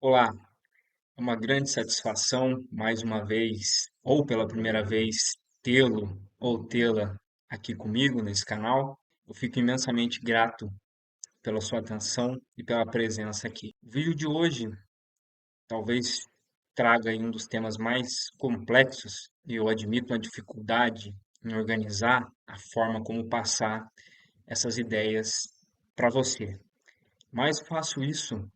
Olá, é uma grande satisfação mais uma vez, ou pela primeira vez, tê-lo ou tê-la aqui comigo nesse canal. Eu fico imensamente grato pela sua atenção e pela presença aqui. O vídeo de hoje talvez traga aí um dos temas mais complexos, e eu admito a dificuldade em organizar a forma como passar essas ideias para você. Mas faço isso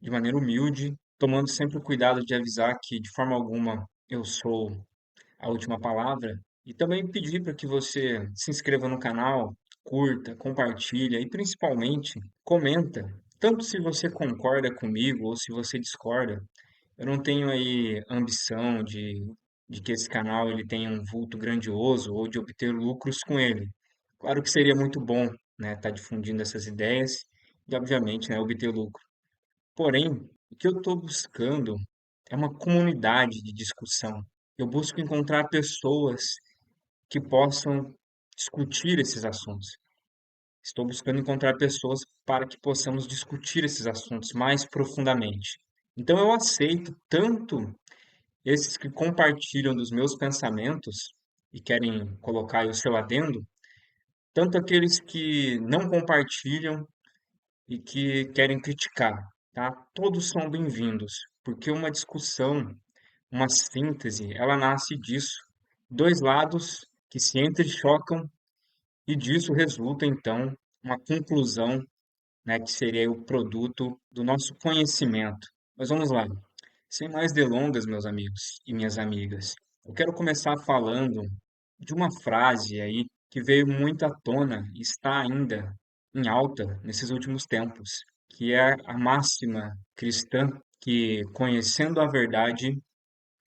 de maneira humilde, tomando sempre o cuidado de avisar que, de forma alguma, eu sou a última palavra, e também pedir para que você se inscreva no canal, curta, compartilha e principalmente comenta, tanto se você concorda comigo ou se você discorda. Eu não tenho aí ambição de que esse canal ele tenha um vulto grandioso ou de obter lucros com ele. Claro que seria muito bom, né, estar difundindo essas ideias e, obviamente, né, obter lucro. Porém, o que eu estou buscando é uma comunidade de discussão. Eu busco encontrar pessoas que possam discutir esses assuntos. Estou buscando encontrar pessoas para que possamos discutir esses assuntos mais profundamente. Então, eu aceito tanto esses que compartilham dos meus pensamentos e querem colocar aí o seu adendo, tanto aqueles que não compartilham e que querem criticar, tá? Todos são bem-vindos, porque uma discussão, uma síntese, ela nasce disso. Dois lados que se entrechocam e disso resulta, então, uma conclusão, né, que seria o produto do nosso conhecimento. Mas vamos lá. Sem mais delongas, meus amigos e minhas amigas, eu quero começar falando de uma frase aí que veio muito à tona e está ainda em alta nesses últimos tempos, que é a máxima cristã que, conhecendo a verdade,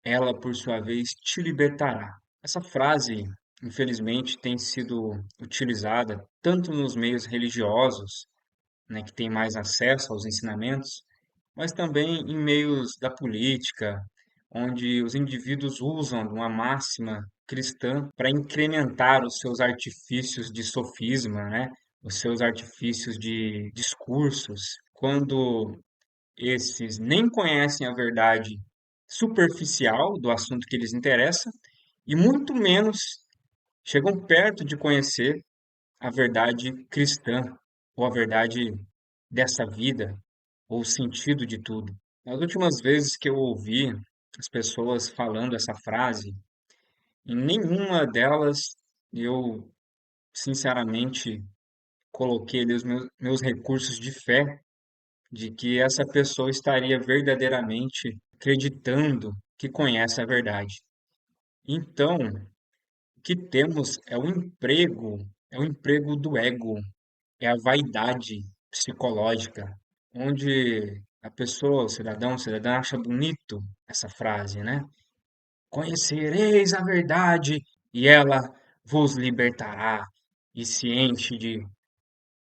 ela, por sua vez, te libertará. Essa frase, infelizmente, tem sido utilizada tanto nos meios religiosos, né, que têm mais acesso aos ensinamentos, mas também em meios da política, onde os indivíduos usam uma máxima cristã para incrementar os seus artifícios de sofisma, né? Os seus artifícios de discursos, quando esses nem conhecem a verdade superficial do assunto que lhes interessa e muito menos chegam perto de conhecer a verdade cristã ou a verdade dessa vida ou o sentido de tudo. Nas últimas vezes que eu ouvi as pessoas falando essa frase, em nenhuma delas eu, sinceramente, coloquei ali os meus recursos de fé de que essa pessoa estaria verdadeiramente acreditando que conhece a verdade. Então, o que temos é o emprego do ego, é a vaidade psicológica, onde a pessoa, o cidadão, o cidadã acha bonito essa frase, né? Conhecereis a verdade e ela vos libertará, e se enche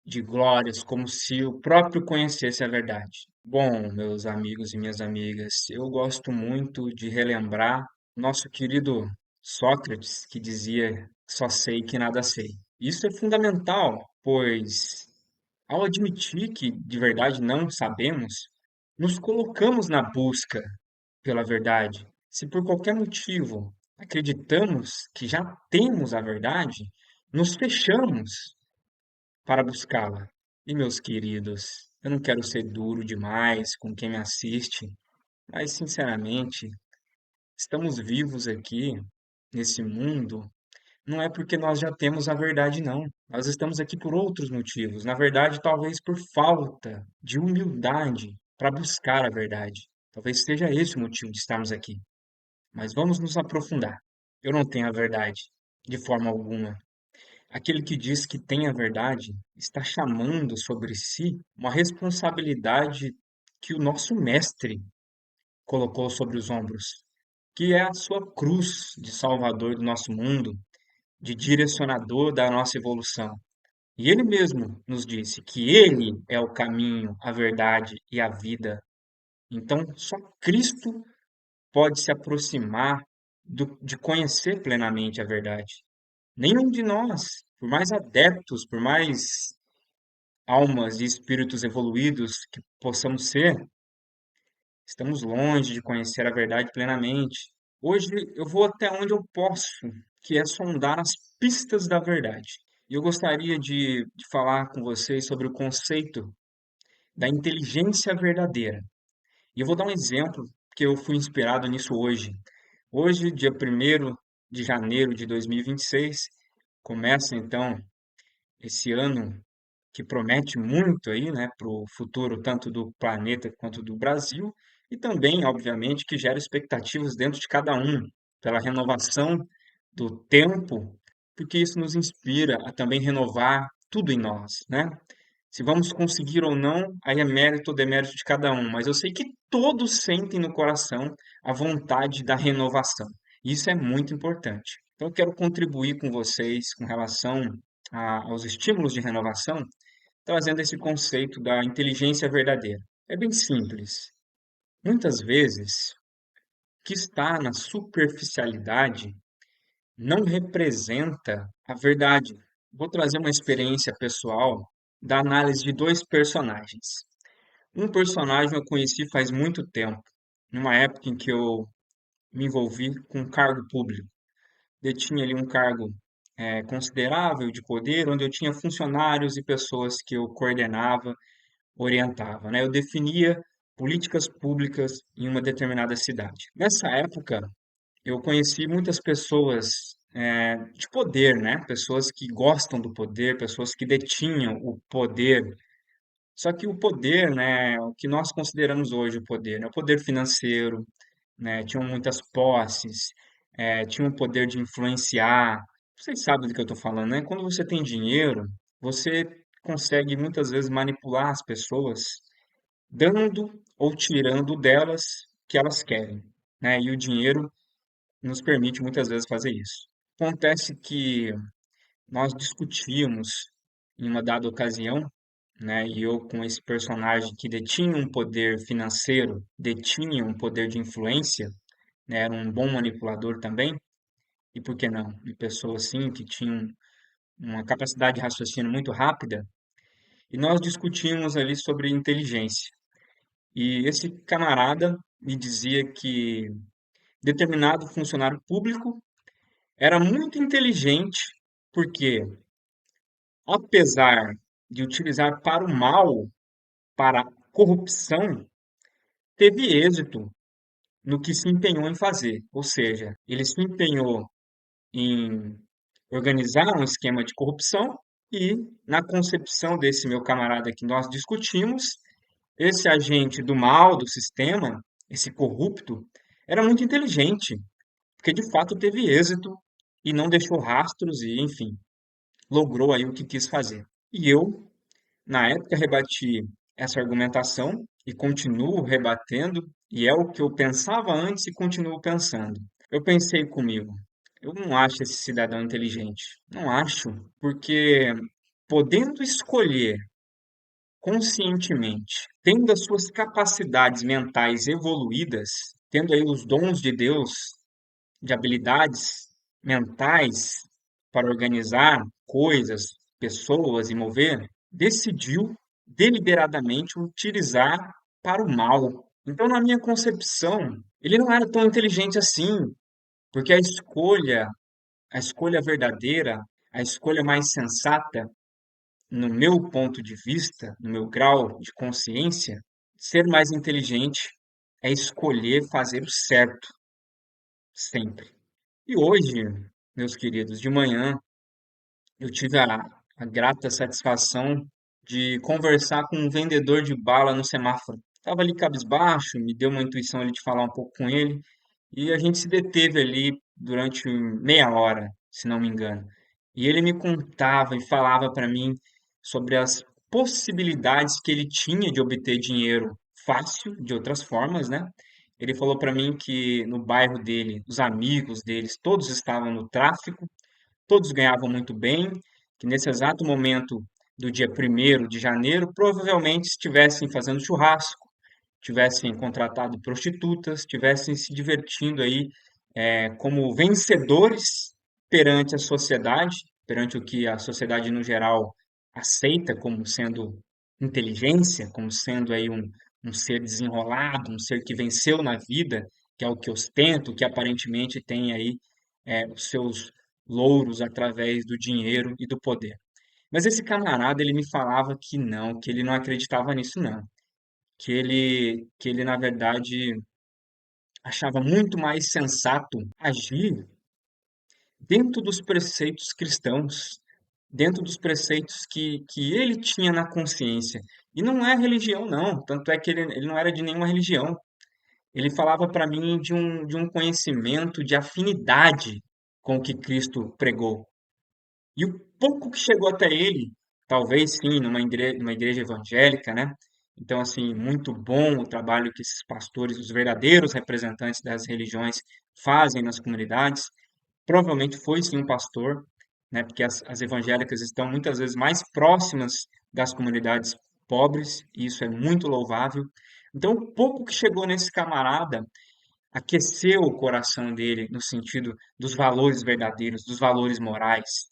de glórias, como se o próprio conhecesse a verdade. Bom, meus amigos e minhas amigas, eu gosto muito de relembrar nosso querido Sócrates, que dizia: só sei que nada sei. Isso é fundamental, pois ao admitir que de verdade não sabemos, nos colocamos na busca pela verdade. Se por qualquer motivo acreditamos que já temos a verdade, nos fechamos para buscá-la. E meus queridos, eu não quero ser duro demais com quem me assiste, mas sinceramente, estamos vivos aqui nesse mundo não é porque nós já temos a verdade, não. Nós estamos aqui por outros motivos. Na verdade, talvez por falta de humildade para buscar a verdade. Talvez seja esse o motivo de estarmos aqui. Mas vamos nos aprofundar. Eu não tenho a verdade, de forma alguma. Aquele que diz que tem a verdade está chamando sobre si uma responsabilidade que o nosso mestre colocou sobre os ombros, que é a sua cruz de salvador do nosso mundo, de direcionador da nossa evolução. E ele mesmo nos disse que ele é o caminho, a verdade e a vida. Então, só Cristo pode se aproximar de conhecer plenamente a verdade. Nenhum de nós, por mais adeptos, por mais almas e espíritos evoluídos que possamos ser, Estamos longe de conhecer a verdade plenamente. Hoje eu vou até onde eu posso, que é sondar as pistas da verdade. E eu gostaria de falar com vocês sobre o conceito da inteligência verdadeira. E eu vou dar um exemplo que eu fui inspirado nisso hoje. Hoje, dia 1º de janeiro de 2026, começa então esse ano que promete muito aí, né, para o futuro tanto do planeta quanto do Brasil, e também, obviamente, que gera expectativas dentro de cada um, pela renovação do tempo, porque isso nos inspira a também renovar tudo em nós, né? Se vamos conseguir ou não, aí é mérito ou demérito de cada um, mas eu sei que todos sentem no coração a vontade da renovação. Isso é muito importante. Então, eu quero contribuir com vocês com relação aos estímulos de renovação, trazendo esse conceito da inteligência verdadeira. É bem simples. Muitas vezes, o que está na superficialidade não representa a verdade. Vou trazer uma experiência pessoal da análise de dois personagens. Um personagem eu conheci faz muito tempo, numa época em que eu me envolvi com um cargo público. Detinha ali um cargo considerável de poder, onde eu tinha funcionários e pessoas que eu coordenava, orientava, né? Eu definia políticas públicas em uma determinada cidade. Nessa época, eu conheci muitas pessoas de poder, né? Pessoas que gostam do poder, pessoas que detinham o poder. Só que o poder, né? O que nós consideramos hoje o poder, né? O poder financeiro, né? Tinham muitas posses, tinham o poder de influenciar. Vocês sabem do que eu estou falando, né? Quando você tem dinheiro, você consegue muitas vezes manipular as pessoas, dando ou tirando delas o que elas querem, né? E o dinheiro nos permite muitas vezes fazer isso. Acontece que nós discutíamos em uma dada ocasião, né, e eu com esse personagem que detinha um poder financeiro, detinha um poder de influência, né, era um bom manipulador também, e por que não? Uma pessoa assim que tinha uma capacidade de raciocínio muito rápida, e nós discutimos ali sobre inteligência. E esse camarada me dizia que determinado funcionário público era muito inteligente, porque, apesar de utilizar para o mal, para a corrupção, teve êxito no que se empenhou em fazer. Ou seja, ele se empenhou em organizar um esquema de corrupção e, na concepção desse meu camarada que nós discutimos, esse agente do mal do sistema, esse corrupto, era muito inteligente, porque de fato teve êxito e não deixou rastros e, enfim, logrou aí o que quis fazer. E eu, na época, rebati essa argumentação e continuo rebatendo, e é o que eu pensava antes e continuo pensando. Eu pensei comigo, eu não acho esse cidadão inteligente. Não acho, porque podendo escolher conscientemente, tendo as suas capacidades mentais evoluídas, tendo aí os dons de Deus, de habilidades mentais para organizar coisas, pessoas e mover, decidiu deliberadamente utilizar para o mal. Então, na minha concepção, ele não era tão inteligente assim, porque a escolha verdadeira, a escolha mais sensata, no meu ponto de vista, no meu grau de consciência, ser mais inteligente é escolher fazer o certo, sempre. E hoje, meus queridos, de manhã eu tive a grata satisfação de conversar com um vendedor de bala no semáforo. Estava ali cabisbaixo, me deu uma intuição ali de falar um pouco com ele, e a gente se deteve ali durante meia hora, se não me engano. E ele me contava e falava para mim sobre as possibilidades que ele tinha de obter dinheiro fácil, de outras formas, né? Ele falou para mim que no bairro dele, os amigos deles, todos estavam no tráfico, todos ganhavam muito bem, que nesse exato momento do dia 1º de janeiro, provavelmente estivessem fazendo churrasco, tivessem contratado prostitutas, tivessem se divertindo aí como vencedores perante a sociedade, perante o que a sociedade no geral aceita como sendo inteligência, como sendo aí um ser desenrolado, um ser que venceu na vida, que é o que ostenta, que aparentemente tem aí os seus louros através do dinheiro e do poder. Mas esse camarada, ele me falava que ele não acreditava nisso não, que ele na verdade achava muito mais sensato agir dentro dos preceitos cristãos, dentro dos preceitos que ele tinha na consciência. E não é religião, não. Tanto é que ele não era de nenhuma religião. Ele falava para mim de um conhecimento, de afinidade com o que Cristo pregou. E o pouco que chegou até ele, talvez sim, numa igreja evangélica, né? Então, assim, muito bom o trabalho que esses pastores, os verdadeiros representantes das religiões, fazem nas comunidades. Provavelmente foi sim um pastor, né? Porque as evangélicas estão muitas vezes mais próximas das comunidades pobres, e isso é muito louvável. Então, o pouco que chegou nesse camarada aqueceu o coração dele no sentido dos valores verdadeiros, dos valores morais.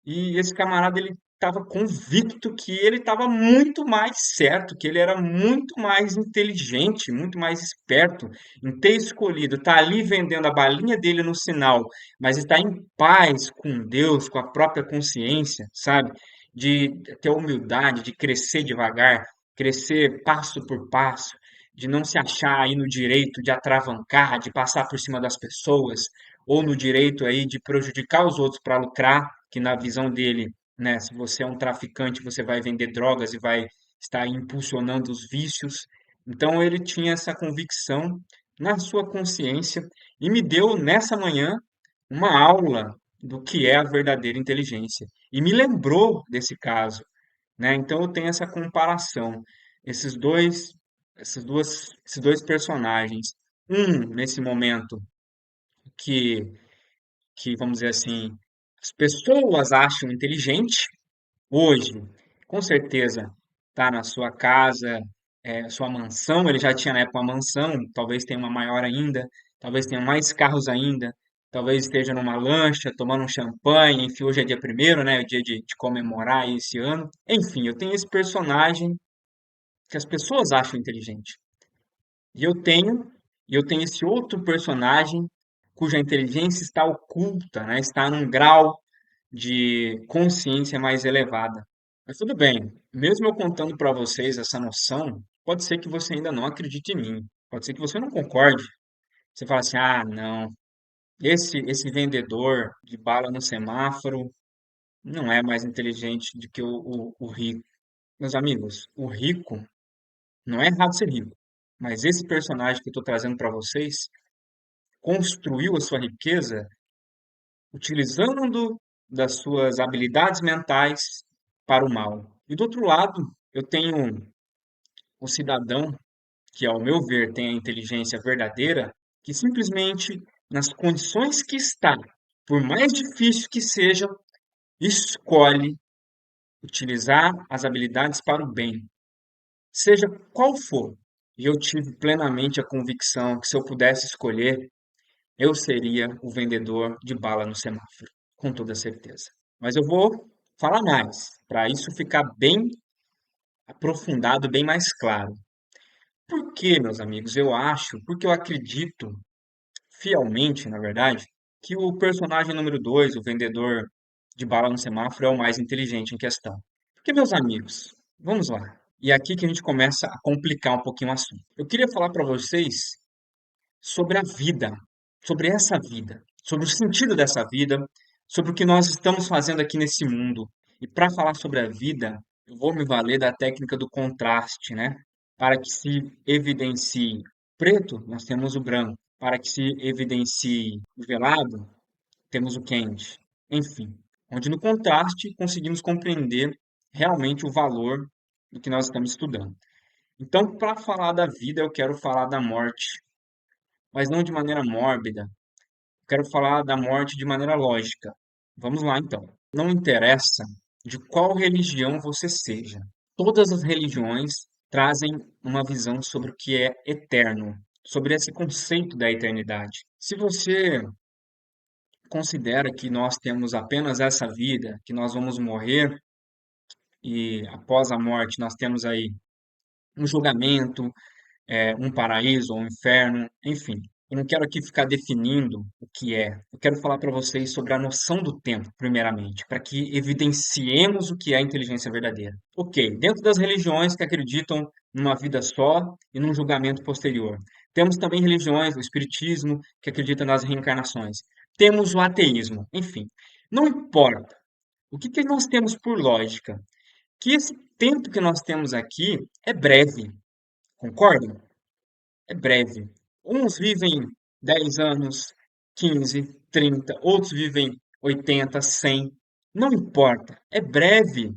E esse camarada, ele estava convicto que ele estava muito mais certo, que ele era muito mais inteligente, muito mais esperto em ter escolhido estar ali vendendo a balinha dele no sinal, mas estar em paz com Deus, com a própria consciência, sabe? De ter humildade, de crescer devagar, crescer passo por passo, de não se achar aí no direito de atravancar, de passar por cima das pessoas, ou no direito aí de prejudicar os outros para lucrar, que na visão dele, né, se você é um traficante, você vai vender drogas e vai estar impulsionando os vícios. Então ele tinha essa convicção na sua consciência e me deu nessa manhã uma aula do que é a verdadeira inteligência e me lembrou desse caso, né? Então eu tenho essa comparação, esses dois, esses dois personagens, um nesse momento que vamos dizer assim, as pessoas acham inteligente hoje, com certeza está na sua casa, sua mansão, ele já tinha na época uma mansão, talvez tenha uma maior ainda, talvez tenha mais carros ainda, talvez esteja numa lancha, tomando um champanhe, enfim, hoje é dia primeiro, né, é o dia de comemorar esse ano. Enfim, eu tenho esse personagem que as pessoas acham inteligente. E eu tenho esse outro personagem cuja inteligência está oculta, né? Está num grau de consciência mais elevada. Mas tudo bem, mesmo eu contando para vocês essa noção, pode ser que você ainda não acredite em mim. Pode ser que você não concorde. Você fala assim: "Ah, não, esse vendedor de bala no semáforo não é mais inteligente do que o rico". Meus amigos, o rico não é errado ser rico, mas esse personagem que eu estou trazendo para vocês construiu a sua riqueza utilizando das suas habilidades mentais para o mal. E do outro lado, eu tenho um cidadão que, ao meu ver, tem a inteligência verdadeira, que simplesmente, nas condições que está, por mais difícil que seja, escolhe utilizar as habilidades para o bem, seja qual for. E eu tive plenamente a convicção que se eu pudesse escolher, eu seria o vendedor de bala no semáforo, com toda certeza. Mas eu vou falar mais, para isso ficar bem aprofundado, bem mais claro. Por que, meus amigos? Porque eu acredito fielmente, na verdade, que o personagem número 2, o vendedor de bala no semáforo, é o mais inteligente em questão. Porque, meus amigos, vamos lá. E é aqui que a gente começa a complicar um pouquinho o assunto. Eu queria falar para vocês sobre a vida, sobre essa vida, sobre o sentido dessa vida, sobre o que nós estamos fazendo aqui nesse mundo. E para falar sobre a vida, eu vou me valer da técnica do contraste, né? Para que se evidencie preto, nós temos o branco. Para que se evidencie o velado, temos o quente. Enfim, onde no contraste conseguimos compreender realmente o valor do que nós estamos estudando. Então, para falar da vida, eu quero falar da morte, mas não de maneira mórbida. Quero falar da morte de maneira lógica. Vamos lá, então. Não interessa de qual religião você seja. Todas as religiões trazem uma visão sobre o que é eterno, sobre esse conceito da eternidade. Se você considera que nós temos apenas essa vida, que nós vamos morrer e após a morte nós temos aí um julgamento, um paraíso ou um inferno, enfim. Eu não quero aqui ficar definindo o que é. Eu quero falar para vocês sobre a noção do tempo, primeiramente, para que evidenciemos o que é a inteligência verdadeira. Ok, dentro das religiões que acreditam numa vida só e num julgamento posterior. Temos também religiões, o espiritismo, que acredita nas reencarnações. Temos o ateísmo, enfim. Não importa. O que que nós temos por lógica? Que esse tempo que nós temos aqui é breve, concordam? É breve. Uns vivem 10 anos, 15, 30, outros vivem 80, 100. Não importa, é breve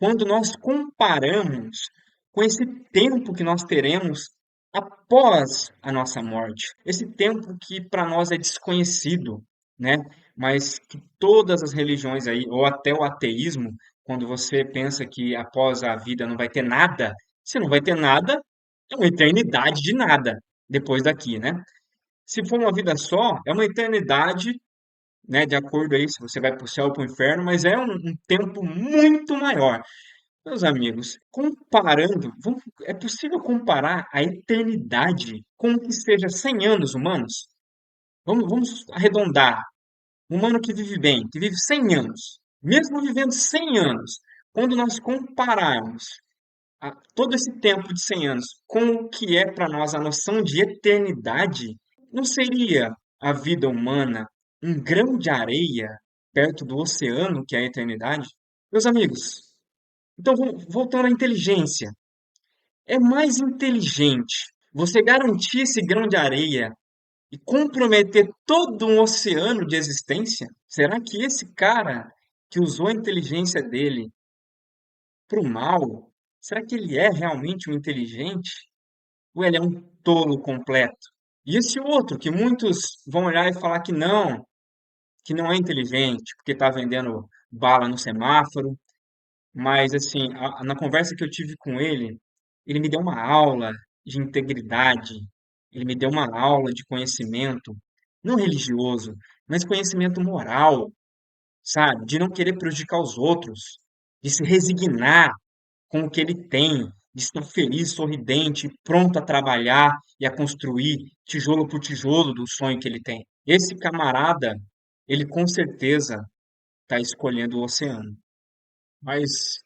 quando nós comparamos com esse tempo que nós teremos após a nossa morte. Esse tempo que para nós é desconhecido, né? Mas que todas as religiões aí, ou até o ateísmo, quando você pensa que após a vida não vai ter nada, se não vai ter nada, é uma eternidade de nada depois daqui, né? Se for uma vida só, é uma eternidade, né? De acordo aí se você vai para o céu ou para o inferno, mas é um tempo muito maior. Meus amigos, comparando, é possível comparar a eternidade com o que seja 100 anos humanos? Vamos arredondar. Um humano que vive bem, que vive 100 anos, mesmo vivendo 100 anos, quando nós compararmos todo esse tempo de 100 anos com o que é para nós a noção de eternidade, não seria a vida humana um grão de areia perto do oceano que é a eternidade? Meus amigos, então voltando à inteligência, é mais inteligente você garantir esse grão de areia e comprometer todo um oceano de existência? Será que esse cara que usou a inteligência dele para o mal, será que ele é realmente um inteligente? Ou ele é um tolo completo? E esse outro, que muitos vão olhar e falar que não é inteligente, porque está vendendo bala no semáforo, mas assim, na conversa que eu tive com ele me deu uma aula de integridade, ele me deu uma aula de conhecimento, não religioso, mas conhecimento moral, sabe? De não querer prejudicar os outros, de se resignar com o que ele tem, de estar feliz, sorridente, pronto a trabalhar e a construir tijolo por tijolo do sonho que ele tem. Esse camarada, ele com certeza está escolhendo o oceano. Mas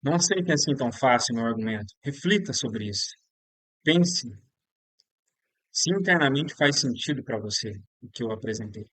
não aceite assim tão fácil meu argumento. Reflita sobre isso. Pense se internamente faz sentido para você o que eu apresentei.